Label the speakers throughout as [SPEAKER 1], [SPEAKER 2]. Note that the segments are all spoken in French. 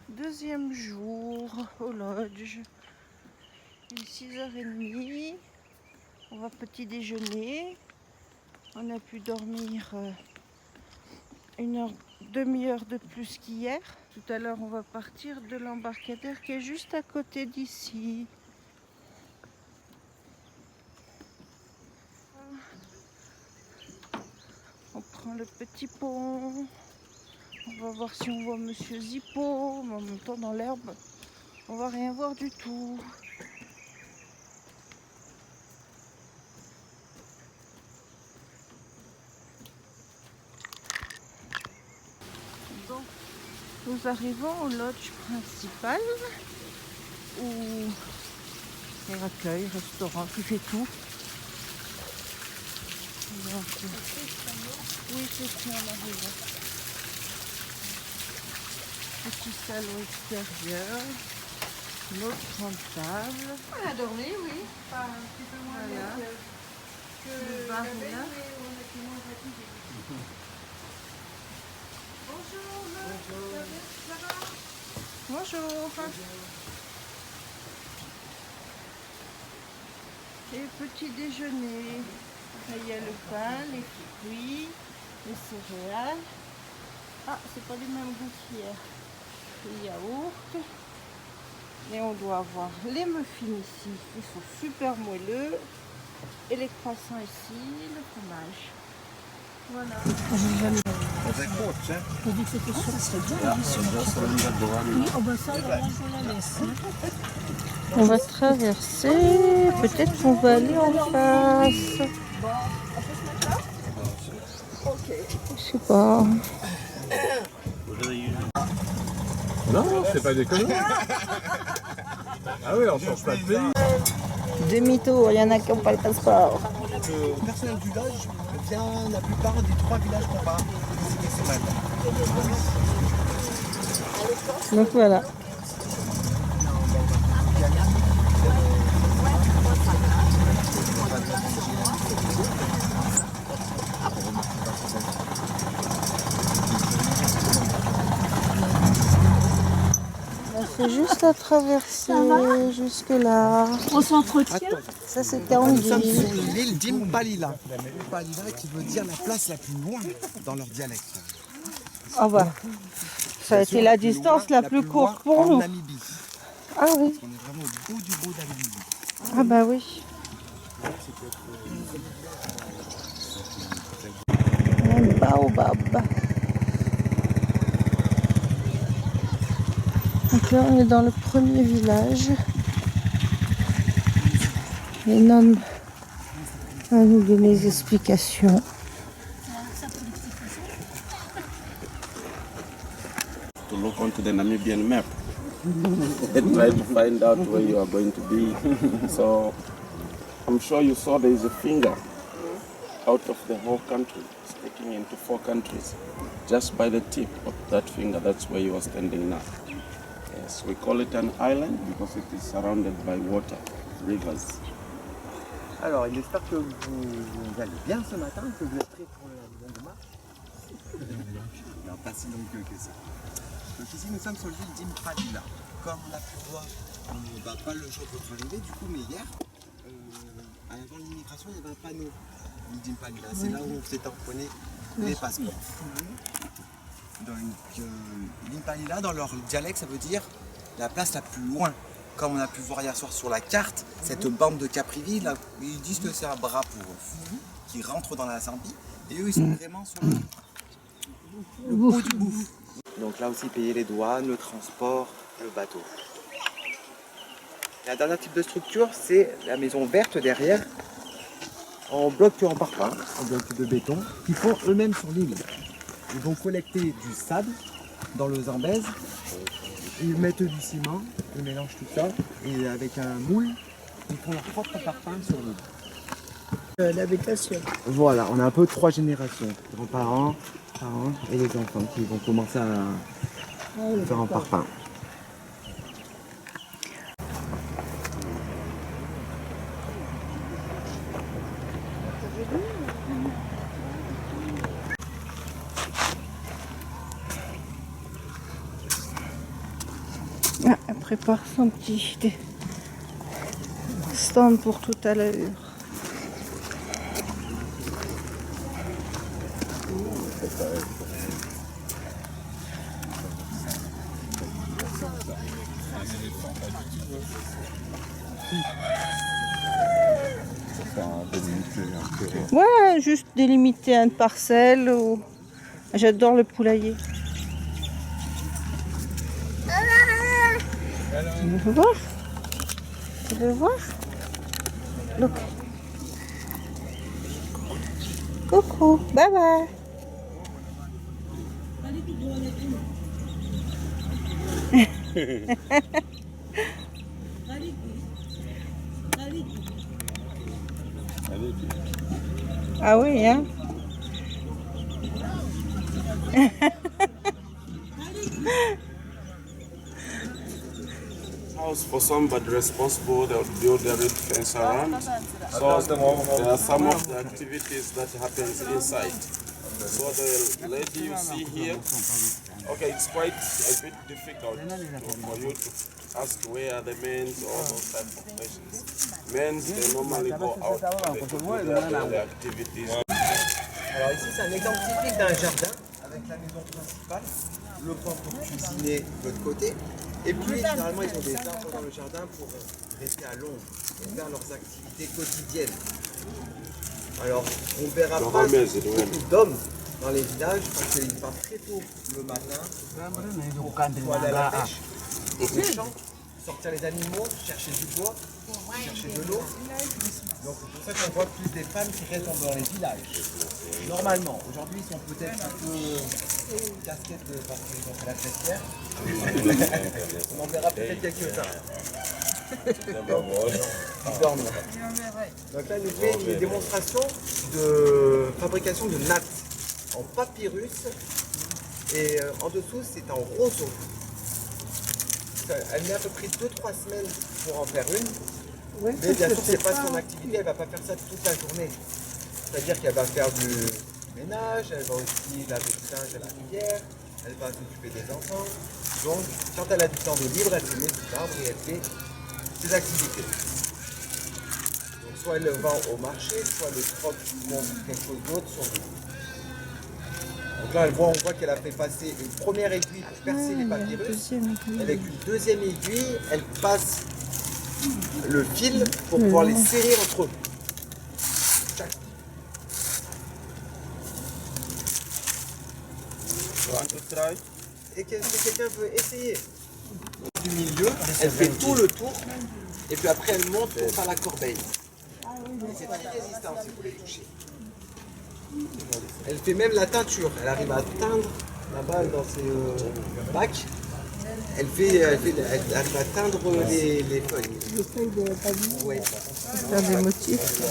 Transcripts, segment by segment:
[SPEAKER 1] Deuxième jour au lodge. Il est 6h30. On va petit déjeuner. On a pu dormir demi-heure de plus qu'hier. Tout à l'heure, on va partir de l'embarcadère qui est juste à côté d'ici. On prend le petit pont. On va voir si on voit Monsieur Zippo. Mais en même temps, dans l'herbe, on va rien voir du tout. Donc, nous arrivons au lodge principal où il y a accueil, restaurant, qui fait tout. Donc, oui, c'est ça, on arrive. Petit salon extérieur, notre grande table.
[SPEAKER 2] On a dormi, oui. Enfin, un petit peu moins
[SPEAKER 1] Voilà.
[SPEAKER 2] que
[SPEAKER 1] Le bar est là.
[SPEAKER 2] mais on a été moins fatigué. Bonjour, ça va?
[SPEAKER 1] Bonjour. Et petit déjeuner. Là, il y a le pain, les fruits, les céréales. Ah, c'est pas du même goût qu'hier. Les yaourts. Et on doit avoir les muffins ici, qui sont super moelleux. Et les croissants ici, le fromage. Voilà.
[SPEAKER 3] J'ai dit que c'était sûr, ça serait bien. Oui, oh ben ça, alors moi je la laisse.
[SPEAKER 1] On va traverser. Peut-être qu'on va aller en face. Je sais pas.
[SPEAKER 4] Non, c'est pas des conneries. Ah oui, on change pas de pays.
[SPEAKER 1] Demi-tour, il y en a qui n'ont pas le passeport.
[SPEAKER 5] Le personnel du lodge vient la plupart des 3 villages qu'on va visiter ce matin.
[SPEAKER 1] Donc voilà. C'est juste la traversée jusque là.
[SPEAKER 3] On s'entretient.
[SPEAKER 1] Ça c'est
[SPEAKER 5] Nous sommes
[SPEAKER 1] Kandy.
[SPEAKER 5] sur l'île d'Impalila. Impalila qui veut dire la place la plus loin dans leur dialecte.
[SPEAKER 1] Ah bah, ça a été la distance la plus courte pour
[SPEAKER 5] en
[SPEAKER 1] nous.
[SPEAKER 5] Namibie.
[SPEAKER 1] Ah oui.
[SPEAKER 5] On est vraiment au bout du bout de la Namibie.
[SPEAKER 1] Ah bah oui. Un baobab. Donc là on est dans le premier village. Les nonnes vont nous donner des explications.
[SPEAKER 6] To look onto the Namibian map and try to find out where you are going to be. So I'm sure you saw there is a finger out of the whole country, sticking into 4 countries. Just by the tip of that finger, that's where you are standing now. Yes, we call it an island because it is surrounded by water, rivers.
[SPEAKER 5] Alors, il espère que vous allez bien ce matin, que vous êtes prêts pour la longue marche. Non, pas si long que ça. Donc ici, nous sommes sur l'île d'Impalila. Comme on a pu voir, on va pas le jour de votre arrivée, du coup, mais hier, avant l'immigration, il y avait un panneau, l'île d'Impalila. C'est là où on s'est tamponné les passeports. Donc, l'Impalila, dans leur dialecte, ça veut dire la place la plus loin. Comme on a pu voir hier soir sur la carte, cette bande de Caprivi, là, ils disent que c'est un bras pour eux, qui rentre dans la Zambie. Et eux, ils sont vraiment sur le bout du bout. Donc là aussi, payer les douanes, le transport, le bateau. La dernière type de structure, c'est la maison verte derrière, en bloc en parpaing, en bloc de béton, qu'ils font eux-mêmes sur l'île. Ils vont collecter du sable dans le Zambèze, ils mettent du ciment, ils mélangent tout ça, et avec un moule, ils font leur propre parpaing sur l'île.
[SPEAKER 3] L'habitation.
[SPEAKER 5] Voilà, on a un peu 3 générations, grands-parents, parents et les enfants qui vont commencer à faire un parpaing.
[SPEAKER 1] prépare son petit stand pour tout à l'heure. Ouais, juste délimiter une parcelle. Ou... J'adore le poulailler. Tu veux voir? Tu veux voir? Look. Coucou, bye bye. Ah oui, hein?
[SPEAKER 6] House for somebody responsible, they'll build a red fence around. So there are some of the activities that happens inside. So the lady you see here, okay, it's quite a bit difficult for you to ask where are the men's or those type of questions. Men's, they normally go out and they do their daily activities.
[SPEAKER 5] Alors ici c'est un exemple typique d'un jardin avec la maison principale, le coin pour cuisiner de l'autre côté. Et puis généralement ils ont des arbres dans le jardin pour rester à l'ombre et faire leurs activités quotidiennes. Alors on ne verra pas beaucoup d'hommes dans les villages parce qu'ils partent très tôt le matin pour aller à la pêche, au champ, sortir les animaux, chercher du bois, chercher de l'eau. Donc c'est pour ça qu'on voit plus des femmes qui restent dans les villages. Normalement, aujourd'hui ils sont peut-être un peu casquettes parce qu'ils ont fait la fête hier. On en verra peut-être quelques-uns. Ils dorment. Donc là, il nous fait une démonstration de fabrication de nattes en papyrus et en dessous c'est en roseau. Elle met à peu près 2-3 semaines pour en faire une. Ouais, mais bien sûr, c'est pas son activité, elle va pas faire ça toute la journée. C'est-à-dire qu'elle va faire du ménage, elle va aussi laver du linge à la rivière, elle va s'occuper des enfants. Donc, quand elle a du temps de libre, elle se met sous l'arbre et elle fait ses activités. Donc, soit elle le vend au marché, soit elle le troque pour quelque chose d'autre sur lui. Donc là, on voit qu'elle a fait passer une première aiguille pour percer les papyrus. Avec une deuxième aiguille, elle passe le fil pour pouvoir les serrer entre eux. Et si quelqu'un veut essayer du milieu, elle fait tout le tour et puis après elle monte pour faire la corbeille. C'est très résistant si vous voulez toucher. Elle fait même la teinture, elle arrive à teindre là-bas dans ses bacs. Elle arrive à teindre les feuilles. Les feuilles de pavillon. Oui.
[SPEAKER 1] Faire des motifs.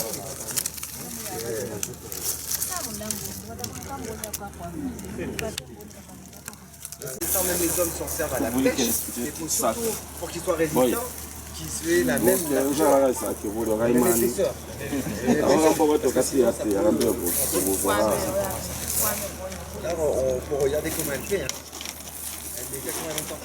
[SPEAKER 5] Quand même les hommes s'en servent à la pêche, il faut surtout, pour qu'ils soient résistants, qu'ils aient la même épaisseur. Là, on peut regarder comment elle fait. Elle met exactement longtemps.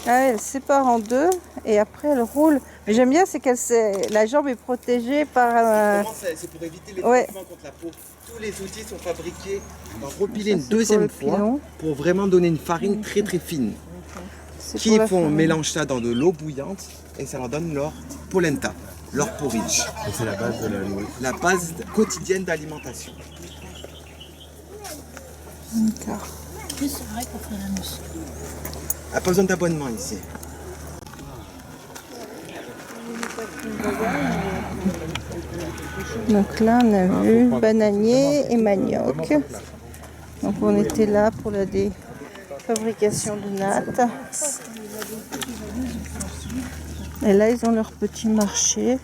[SPEAKER 1] Ah, elle sépare en deux et après elle roule. Mais j'aime bien, c'est la jambe est protégée par...
[SPEAKER 5] C'est pour éviter les traitements contre la peau. Tous les outils sont fabriqués. On va repiler une deuxième fois pour vraiment donner une farine très très fine. Qui font mélange ça dans de l'eau bouillante et ça leur donne leur polenta, leur porridge.
[SPEAKER 4] Et c'est la base de
[SPEAKER 5] la base quotidienne d'alimentation.
[SPEAKER 1] D'accord.
[SPEAKER 5] Pas besoin d'abonnement ici.
[SPEAKER 1] Donc là on a vu bananier et manioc. Donc on était là pour la fabrication de nattes. Et là ils ont leur petit marché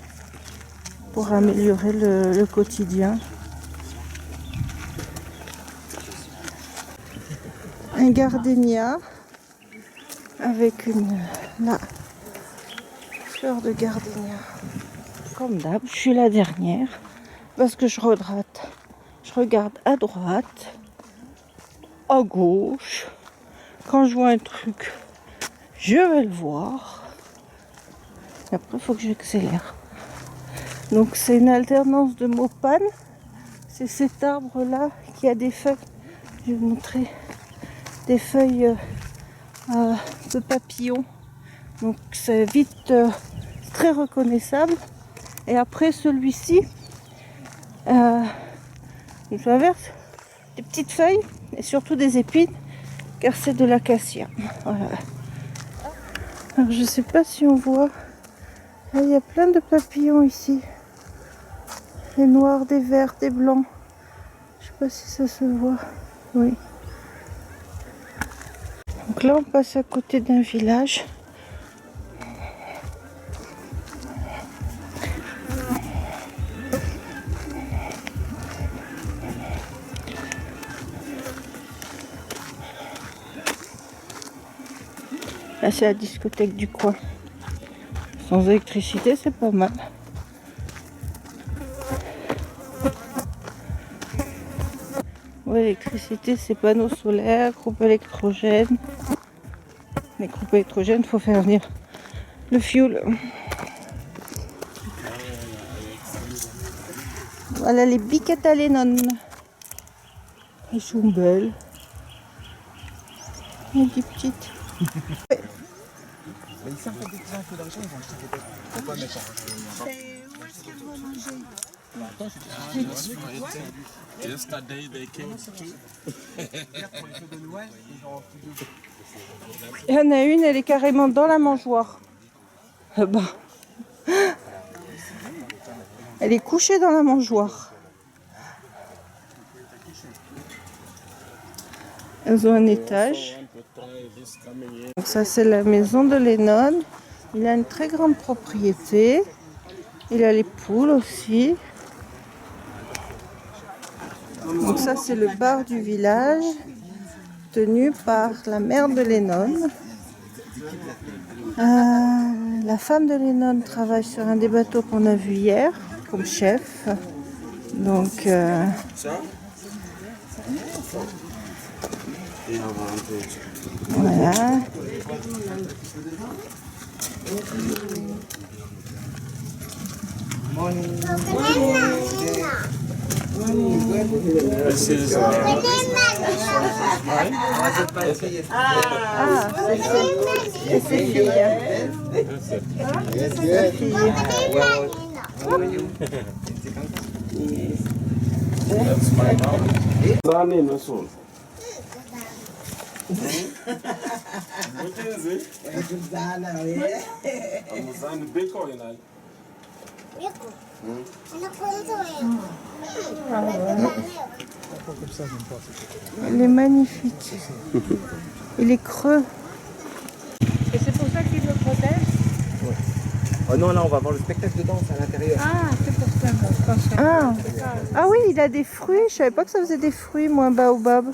[SPEAKER 1] pour améliorer le quotidien. Un gardénia avec la fleur de gardénia. Comme d'hab, je suis la dernière parce que je regarde à droite, à gauche. Quand je vois un truc, je vais le voir. Après, il faut que j'accélère. Donc, c'est une alternance de mopane. C'est cet arbre-là qui a des feuilles. Je vais vous montrer des feuilles de papillon. Donc, c'est vite très reconnaissable. Et après, celui-ci, il traverse des petites feuilles et surtout des épines, car c'est de l'acacia. Voilà. Alors, je ne sais pas si on voit. Il y a plein de papillons ici. Des noirs, des verts, des blancs. Je ne sais pas si ça se voit. Oui. Donc là, on passe à côté d'un village. Là, c'est la discothèque du coin. Sans électricité, c'est pas mal. Ouais, l'électricité, c'est panneaux solaires, groupe électrogène. Les groupes électrogènes, il faut faire venir le fioul. Voilà les biquettes à Lennon. Elles sont belles. Et des petites.
[SPEAKER 5] Mais ici, en fait, dès qu'ils ont un peu d'argent, ils vont acheter des bêtes. Pourquoi mettre
[SPEAKER 6] Yesterday they came
[SPEAKER 1] Il y en a une, elle est carrément dans la mangeoire. Ah bah. Elle est couchée dans la mangeoire. Elles ont un étage. Donc ça, c'est la maison de Lennon. Il a une très grande propriété. Il a les poules aussi. Donc ça, c'est le bar du village, tenu par la mère de Lennon. La femme de Lennon travaille sur un des bateaux qu'on a vu hier, comme chef. Donc, voilà.
[SPEAKER 6] This is
[SPEAKER 1] C'est ses filles. Ses filles.
[SPEAKER 6] that's my mom. Zani no soul. What is it? I'm Zani Beko and I.
[SPEAKER 1] Il est magnifique. Il est creux.
[SPEAKER 2] Et c'est pour ça qu'il me protège?
[SPEAKER 5] Oh non, là, on va voir le spectacle de danse à l'intérieur.
[SPEAKER 2] Ah, c'est pour ça. Moi, je pensais.
[SPEAKER 1] Ah oui, il a des fruits. Je savais pas que ça faisait des fruits, moi, un baobab.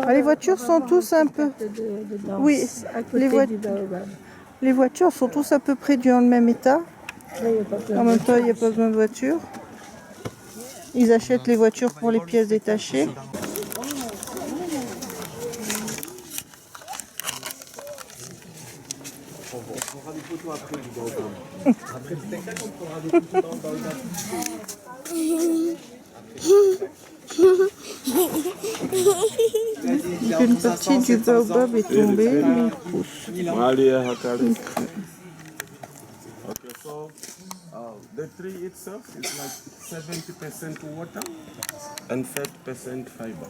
[SPEAKER 1] Ah, les voitures sont tous un peu... Oui, les voitures sont tous à peu près dans le même état. En même temps, il n'y a pas besoin de voiture. Ils achètent les voitures pour les pièces détachées.
[SPEAKER 5] On fera des photos après du baobab. Après le spectacle, on fera des photos dans le baobab.
[SPEAKER 1] Une partie du baobab est tombée, mais il pousse.
[SPEAKER 6] Malia Hakari. Okay, so the tree itself is like 70% water and 30% fiber.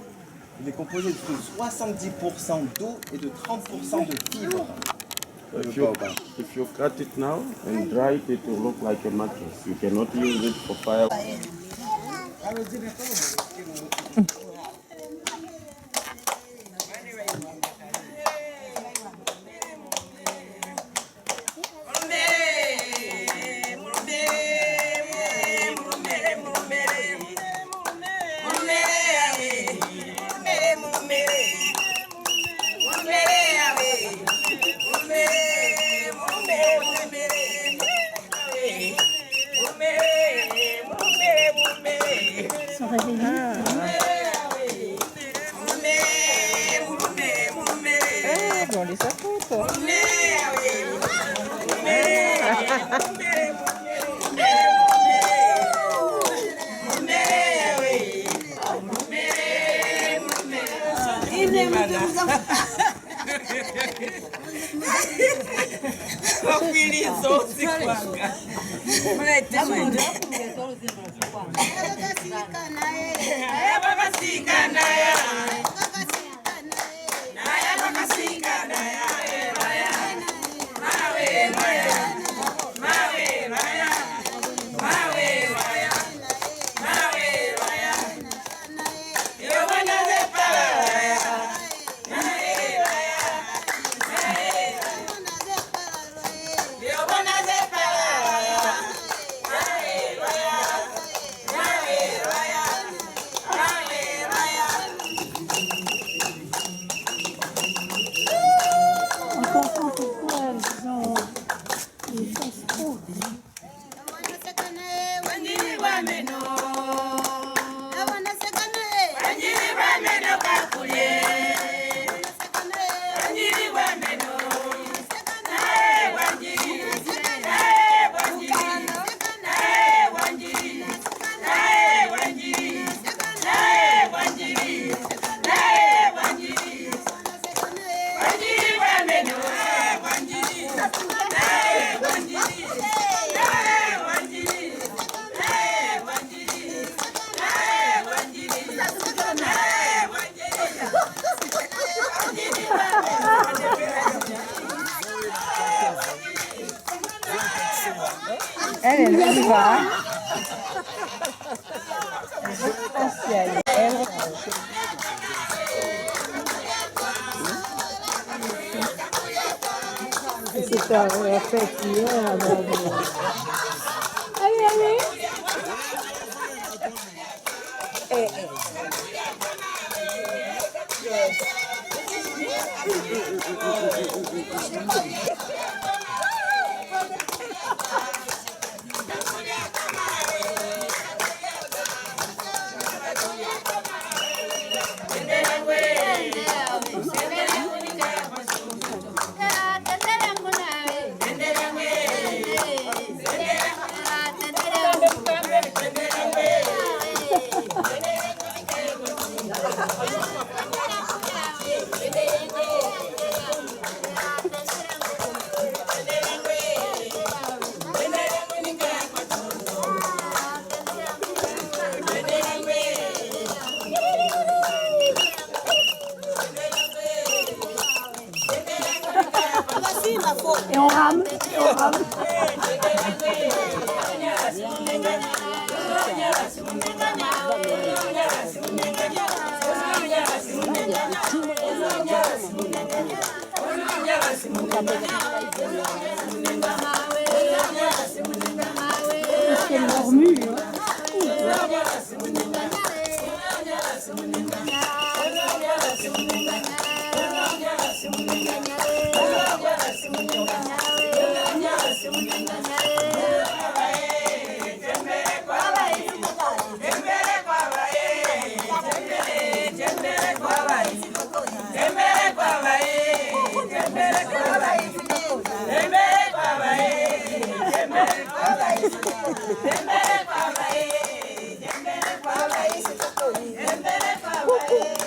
[SPEAKER 5] Il est composé de 70% d'eau et de 30% de fibres.
[SPEAKER 6] So if you cut it now and dry it, it will look like a mattress. You cannot use it for fire.
[SPEAKER 2] Elle y va. Elle c'est ça, la fête hier. Allez, allez. Et on rame, et on rame. C'est leur mur.
[SPEAKER 1] Tembele kwa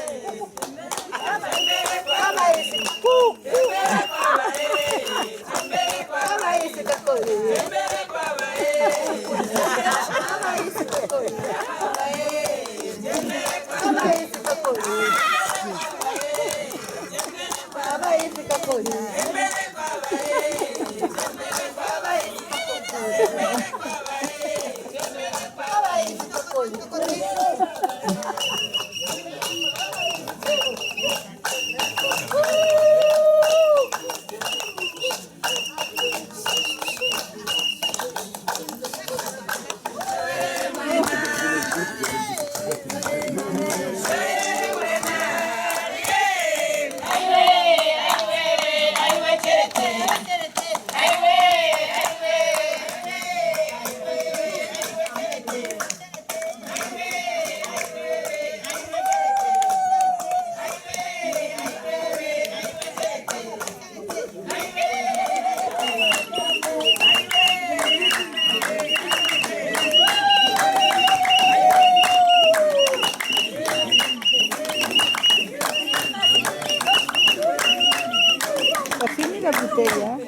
[SPEAKER 1] bouteille. Hein.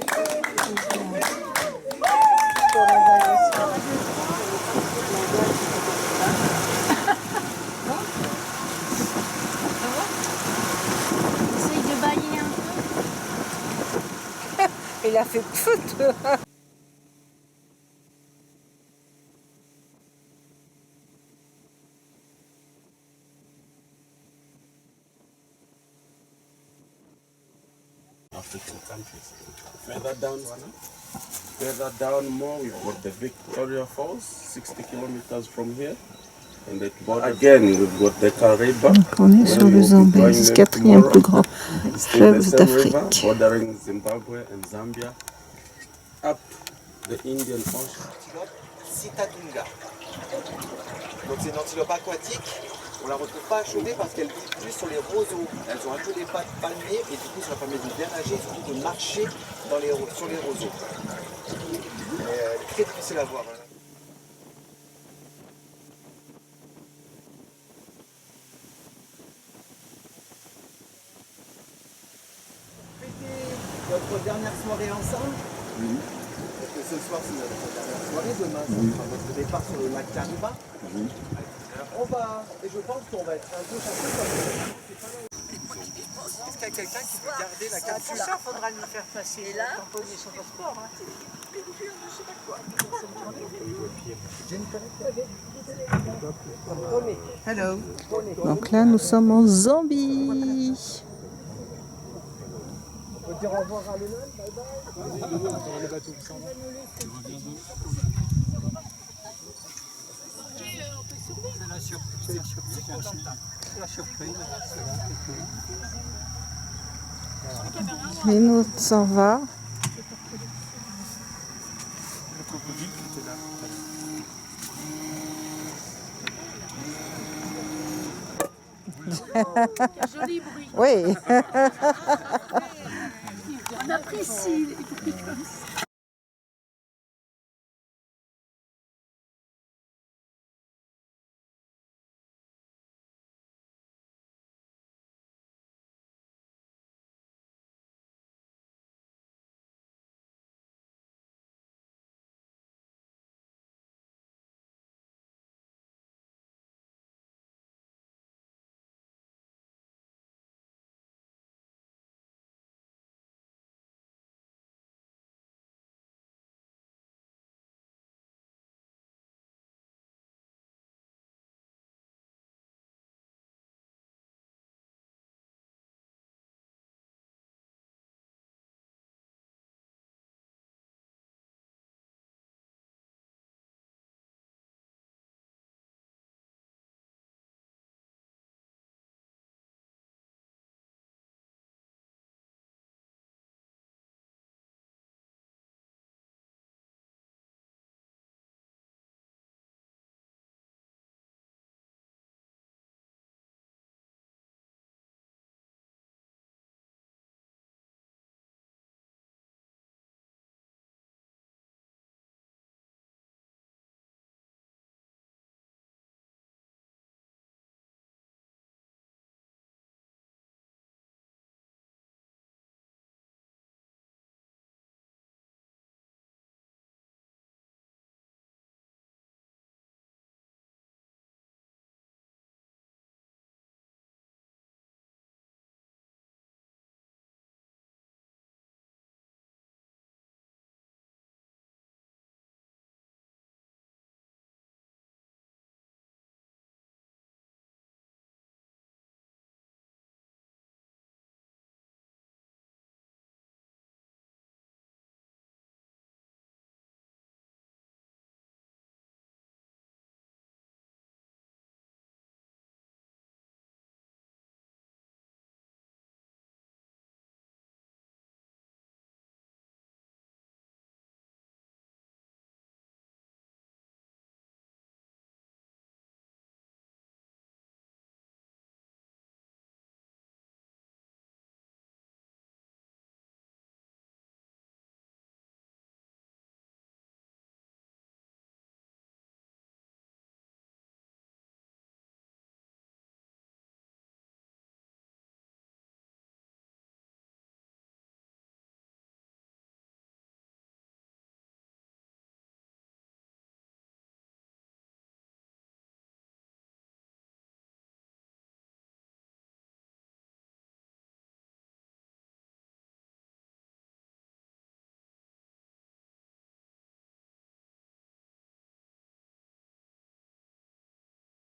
[SPEAKER 2] Essaye de bailler un peu.
[SPEAKER 1] Il a fait pfft.
[SPEAKER 6] African countries. Further down more, we've got the Victoria Falls, 60 kilometers from here. And it borders again, we've got the Kariba.
[SPEAKER 1] On est sur le Zambèze, quatrième plus grand fleuve d'Afrique.
[SPEAKER 6] Bordering Zimbabwe and Zambia. Up the Indian Ocean.
[SPEAKER 5] Citadunga. Donc c'est une antilope aquatique. On la retrouve pas chauffée parce qu'elle vit plus sur les roseaux. Elles ont un peu les pattes palmées et du coup ça leur permet de bien nager et surtout de marcher sur les roseaux. Elle est très difficile à voir. Hein. Notre dernière soirée ensemble. Parce que ce soir c'est notre dernière soirée, demain ça sera notre départ sur le lac Kariba. On va, et je pense qu'on va être un peu chanceux parce que est-ce qu'il y a quelqu'un qui veut garder la capsule?
[SPEAKER 1] Ça, faudra lui faire passer là. Tamponner son passeport. Hein.
[SPEAKER 5] Hello.
[SPEAKER 1] Donc là, nous sommes en Zambie.
[SPEAKER 5] On peut dire au revoir à Léna, bye bye.
[SPEAKER 1] Et nous, on s'en va.
[SPEAKER 2] Joli bruit.
[SPEAKER 1] Oui.
[SPEAKER 2] On apprécie les bruits comme ça.